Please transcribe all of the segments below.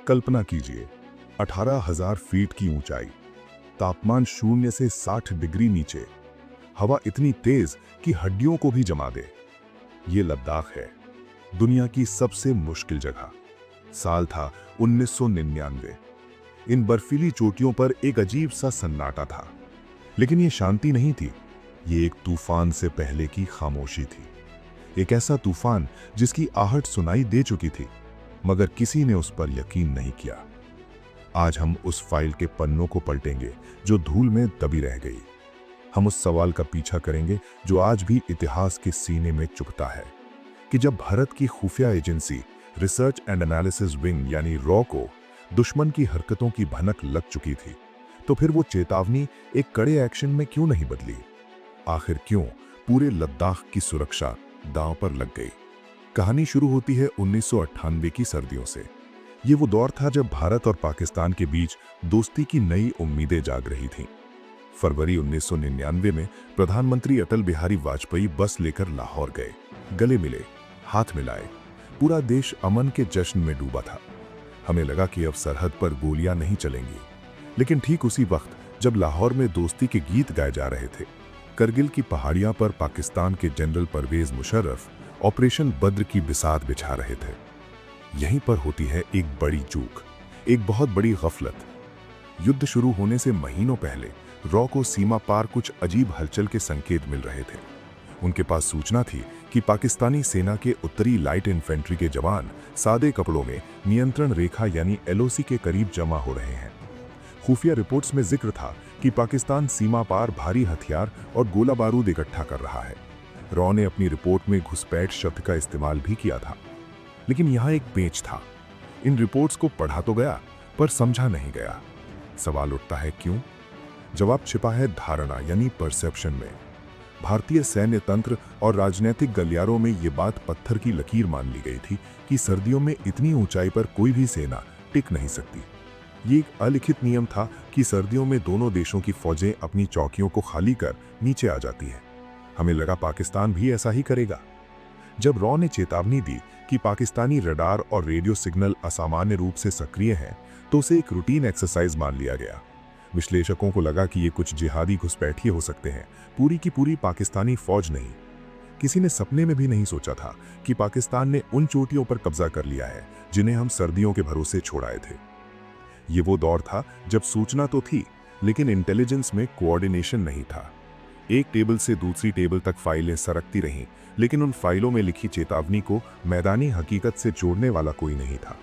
कल्पना कीजिए, 18,000 फीट की ऊंचाई, तापमान 0 से 60 डिग्री नीचे, हवा इतनी तेज कि हड्डियों को भी जमा दे। ये लद्दाख है, दुनिया की सबसे मुश्किल जगह। साल था 1999। इन बर्फीली चोटियों पर एक अजीब सा सन्नाटा था, लेकिन ये शांति नहीं थी, ये एक तूफान से पहले की खामोशी थी। एक ऐसा तूफान जिसकी आहट सुनाई दे चुकी थी, मगर किसी ने उस पर यकीन नहीं किया। आज हम उस फाइल के पन्नों को पलटेंगे जो धूल में दबी रह गई। हम उस सवाल का पीछा करेंगे जो आज भी इतिहास के सीने में चुभता है कि जब भारत की खुफिया agency research and analysis wing यानी रॉ को दुश्मन की हरकतों की भनक लग चुकी थी, तो फिर वो चेतावनी एक कड़े एक्शन में क्यों नहीं बदली? आखिर क्यों पूरे लद्दाख की सुरक्षा दांव पर लग गई? कहानी शुरू होती है 1998 की सर्दियों से। ये वो दौर था जब भारत और पाकिस्तान के बीच दोस्ती की नई उम्मीदें जाग रही थीं। फरवरी 1999 में प्रधानमंत्री अटल बिहारी वाजपेयी बस लेकर लाहौर गए। गले मिले, हाथ मिलाए, पूरा देश अमन के जश्न में डूबा था। हमें लगा कि अब सरहद पर गोलियां नहीं चलेंगी, लेकिन ठीक उसी वक्त जब लाहौर में दोस्ती के गीत गाए जा रहे थे, करगिल की पहाड़ियां पर पाकिस्तान के जनरल परवेज मुशर्रफ ऑपरेशन बद्र की बिसात बिछा रहे थे। यहीं पर होती है एक बड़ी चूक, एक बहुत बड़ी गफलत। युद्ध शुरू होने से महीनों पहले रॉ को सीमा पार कुछ अजीब हलचल के संकेत मिल रहे थे। उनके पास सूचना थी कि पाकिस्तानी सेना के उत्तरी लाइट इन्फेंट्री के जवान सादे कपड़ों में नियंत्रण रेखा यानी एलओसी के करीब जमा हो रहे हैं। खुफिया रिपोर्ट्स में जिक्र था कि पाकिस्तान सीमा पार भारी हथियार और गोला बारूद इकट्ठा कर रहा है। रॉ ने अपनी रिपोर्ट में घुसपैठ शब्द का इस्तेमाल भी किया था, लेकिन यहाँ एक पेच था। इन रिपोर्ट्स को पढ़ा तो गया, पर समझा नहीं गया। सवाल उठता है क्यों? जवाब छिपा है धारणा यानी परसेप्शन में। भारतीय सैन्य तंत्र और राजनीतिक गलियारों में ये बात पत्थर की लकीर मान ली गई थी कि सर्दियों में इतनी ऊंचाई पर कोई भी सेना टिक नहीं सकती। ये एक अलिखित नियम था कि सर्दियों में दोनों देशों की फौजें अपनी चौकियों को खाली कर नीचे आ जाती हैं। हमें लगा पाकिस्तान भी ऐसा ही करेगा। जब रॉ ने चेतावनी दी कि पाकिस्तानी रडार और रेडियो सिग्नल असामान्य रूप से सक्रिय हैं, तो उसे एक रूटीन एक्सरसाइज मान लिया गया। विश्लेषकों को लगा कि ये कुछ जिहादी घुसपैठिए हो सकते हैं, पूरी की पूरी पाकिस्तानी फौज नहीं। किसी ने सपने में भी नहीं सोचा था कि पाकिस्तान ने उन चोटियों पर कब्जा कर लिया है जिन्हें हम सर्दियों के भरोसे छोड़ाए थे। ये वो दौर था जब सूचना तो थी, लेकिन इंटेलिजेंस में कोऑर्डिनेशन नहीं था। एक टेबल से दूसरी टेबल तक फाइलें सरकती रहीं, लेकिन उन फाइलों में लिखी चेतावनी को मैदानी हकीकत से जोड़ने वाला कोई नहीं था।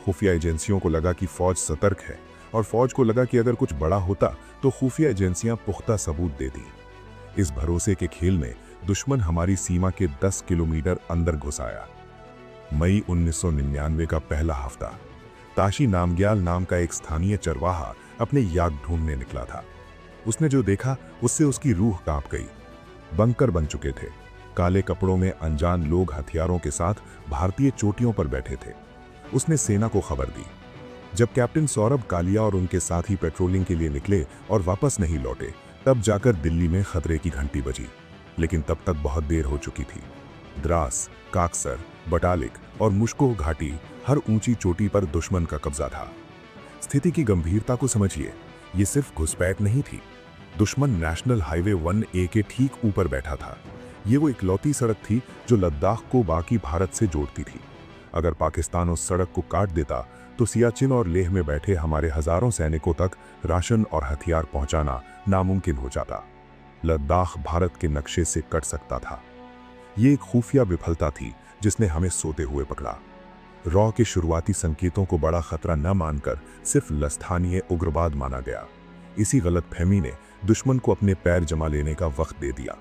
खुफिया एजेंसियों को लगा कि फौज सतर्क है, और फौज को लगा कि अगर कुछ बड़ा होता तो खुफिया एजेंसियां पुख्ता सबूत देती। इस भरोसे के खेल में दुश्मन हमारी सीमा के 10 किलोमीटर अंदर घुस आया। मई 1999 का पहला हफ्ता। ताशी नामग्याल नाम का एक स्थानीय चरवाहा अपने याक ढूंढने निकला था। उसने जो देखा उससे उसकी रूह कांप गई। बंकर बन चुके थे, काले कपड़ों में अनजान लोग हथियारों के साथ भारतीय चोटियों पर बैठे थे। उसने सेना को खबर दी। जब कैप्टन सौरभ कालिया और उनके साथी पेट्रोलिंग के लिए निकले और वापस नहीं लौटे, तब जाकर दिल्ली में खतरे की घंटी बजी। लेकिन तब तक बहुत देर हो चुकी थी। द्रास, काकसर, बटालिक और मुश्को घाटी, हर ऊंची चोटी पर दुश्मन का कब्जा था। स्थिति की गंभीरता को समझिए, ये सिर्फ घुसपैठ नहीं थी। दुश्मन नेशनल हाईवे 1A के ठीक ऊपर बैठा था। ये वो इकलौती सड़क थी जो लद्दाख को बाकी भारत से जोड़ती थी। अगर पाकिस्तान उस सड़क को काट देता तो सियाचिन और लेह में बैठे हमारे हजारों सैनिकों तक राशन और हथियार पहुंचाना नामुमकिन हो जाता। लद्दाख भारत के नक्शे से कट सकता था। ये एक खुफिया विफलता थी जिसने हमें सोते हुए पकड़ा। रॉ के शुरुआती संकेतों को बड़ा खतरा न मानकर सिर्फ स्थानीय उग्रवाद माना गया। इसी गलतफहमी ने दुश्मन को अपने पैर जमा लेने का वक्त दे दिया।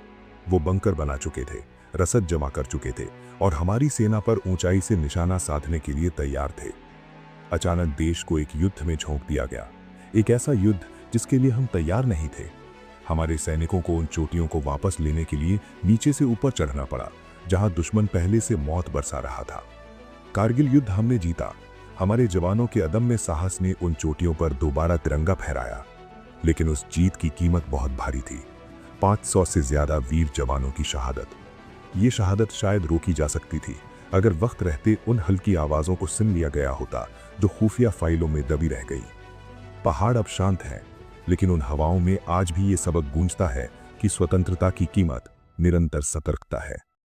वो बंकर बना चुके थे, रसद जमा कर चुके थे और हमारी सेना पर ऊंचाई से निशाना साधने के लिए तैयार थे। अचानक देश को एक युद्ध में झोंक दिया गया, एक ऐसा युद्ध जिसके लिए हम तैयार नहीं थे। हमारे सैनिकों को उन चोटियों को वापस लेने के लिए नीचे से ऊपर चढ़ना पड़ा, जहां दुश्मन पहले से मौत बरसा रहा था। कारगिल युद्ध हमने जीता। हमारे जवानों के अदम्य साहस ने उन चोटियों पर दोबारा तिरंगा फहराया, लेकिन उस जीत की कीमत बहुत भारी थी। 500 से ज्यादा वीर जवानों की शहादत। ये शहादत शायद रोकी जा सकती थी अगर वक्त रहते उन हल्की आवाज़ों को सुन लिया गया होता जो खुफिया फाइलों में दबी रह गई। पहाड़ अब शांत हैं, लेकिन उन हवाओं में आज भी ये सबक गूंजता है कि स्वतंत्रता की कीमत निरंतर सतर्कता है।